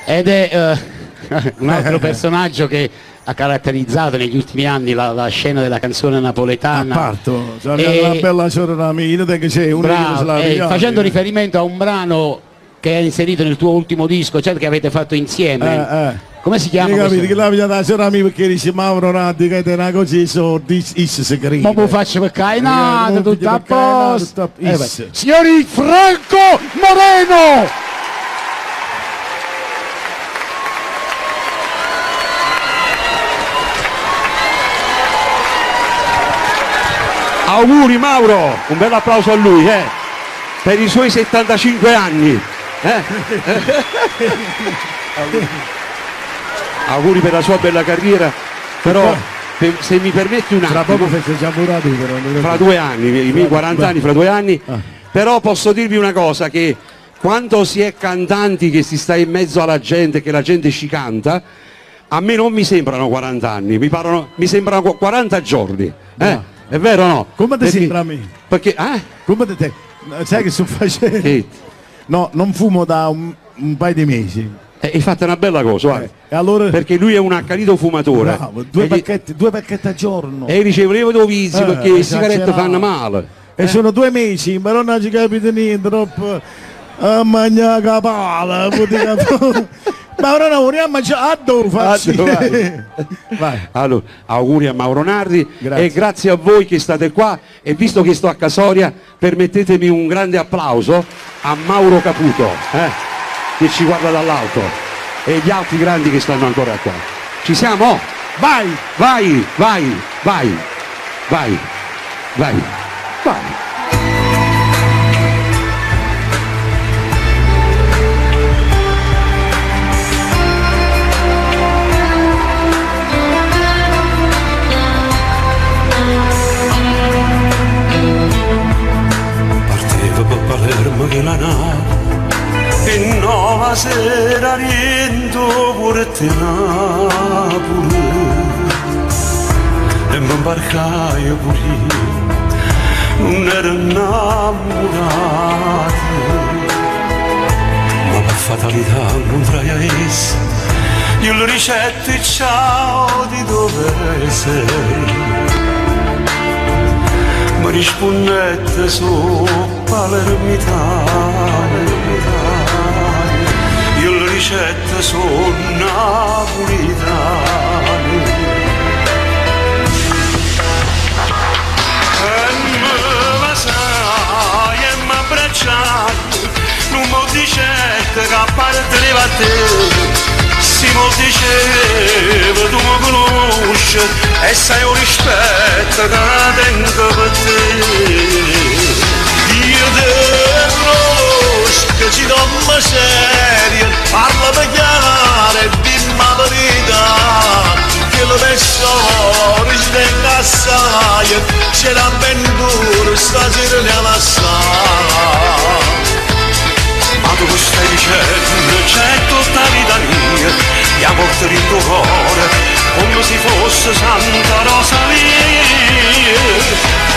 ed è un altro personaggio che ha caratterizzato negli ultimi anni la scena della canzone napoletana. Parto, una bella sorella mia, che c'è facendo riferimento a un brano che è inserito nel tuo ultimo disco, certo, che avete fatto insieme. Come si chiama? Capito, che la vita da sorella mia, perché dice Mauro Raddi che era così, si grida. Ma lo faccio perché è nato tutto a posto. Signori, Franco Moreno! Auguri Mauro, un bel applauso a lui per i suoi 75 anni. Auguri per la sua bella carriera, però se mi permetti un attimo, tra poco festeggiamo fra 2 anni, i miei 40 anni, fra 2 anni, però posso dirvi una cosa, che quando si è cantanti, che si sta in mezzo alla gente, che la gente ci canta, a me non mi sembrano 40 anni, mi sembrano 40 giorni. È vero o no? Come ti sembra a me? Perché, come te? Sai che sto facendo? No, non fumo da un paio di mesi. Hai fatto una bella cosa, e allora... perché lui è un accanito fumatore. Bravo, due pacchetti a giorno. E ricevevo due vizi perché le sigarette fanno male. E sono 2 mesi, ma non ci capite niente, troppo a mangiare capala, ma ora lavoriamo già a dove vai. Allora, auguri a Mauro Nardi e grazie a voi che state qua, e visto che sto a Casoria, permettetemi un grande applauso a Mauro Caputo che ci guarda dall'alto, e gli altri grandi che stanno ancora qua. Ci siamo? Vai! Vai, vai, vai, vai, vai, vai. Che la nave e nuova sera rientro pure te Napoli e mi imbarcai pure io, non ero innamorato, ma per fatalità incontrai a essa, io le ricette ciao di dove sei. Mi rispondette su palermitane, io le ricette sono napolitane. E me sai e mi abbracciai, non mi dicette che a parte a te. Si mi diceva tu mi conosci e sai un rispetto che tengo per te. Io te conosco, ci do una serie, parla per chiaro, dimmi la verità, che lo messo ci tengo assai, c'è l'avventura stasera ne lasciare. Ma tu lo stai dicendo, c'è tutta vita mia, la porto in tuo cuore, come se fosse Santa Rosalia.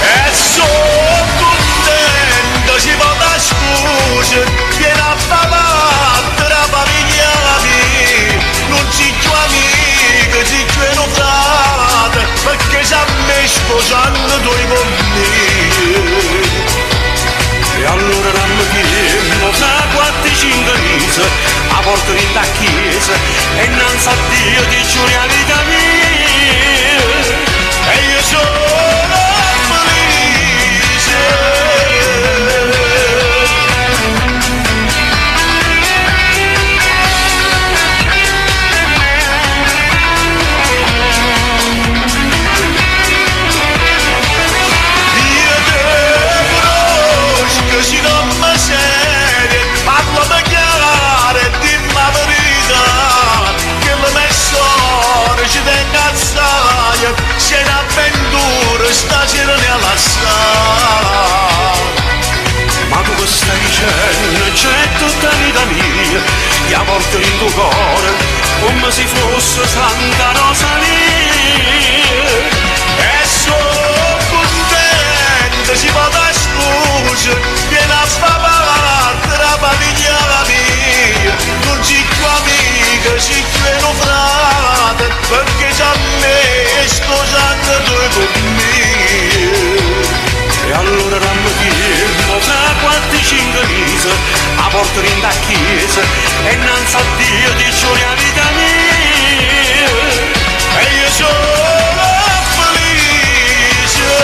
E sono contento, ci vado a scusa, vieni a battere la famiglia mia. Non ci più amica, ci più è un frate, perché ci ha messo sposando tuoi con me. E allora non mi chiedo, sa quanti 5 mesi, a porta della chiesa, e innanzi a Dio ti giuri la vita mia, e io sono felice. Ci non mi serie, parlo per chiarare, dimmi la verità, che le messo ci tengo assai, c'è un'avventura stasera ne lasciare. Ma tu che stai dicendo, c'è tutta vita mia, la porto in tuo cuore, come se fosse Santa Rosalia. E sono contento, ci vado a scusa, vieni a far parte la famiglia mia, non ci più amica. perché già me sposando due con me. E allora non mi chiedo fra quanti 5 mesi a portare in da chiesa e innanzi a Dio dice la vita mia e io sono felice.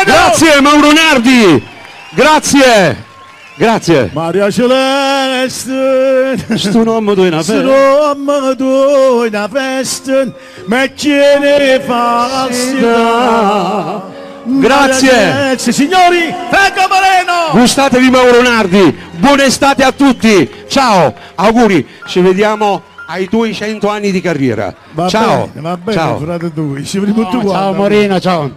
Grazie Mauro Nardi, grazie, grazie. Maria Celeste, Sto nome tu è una festa. nome tu è una festa, ma che ne falsità. Grazie. Signori, Franco Moreno. Gustatevi Mauro Nardi, buona estate a tutti, ciao, auguri, ci vediamo ai tuoi 100 anni di carriera. Ciao, Va bene, ciao. frate tu, ci vediamo tutti Ciao quanti. Moreno, ciao.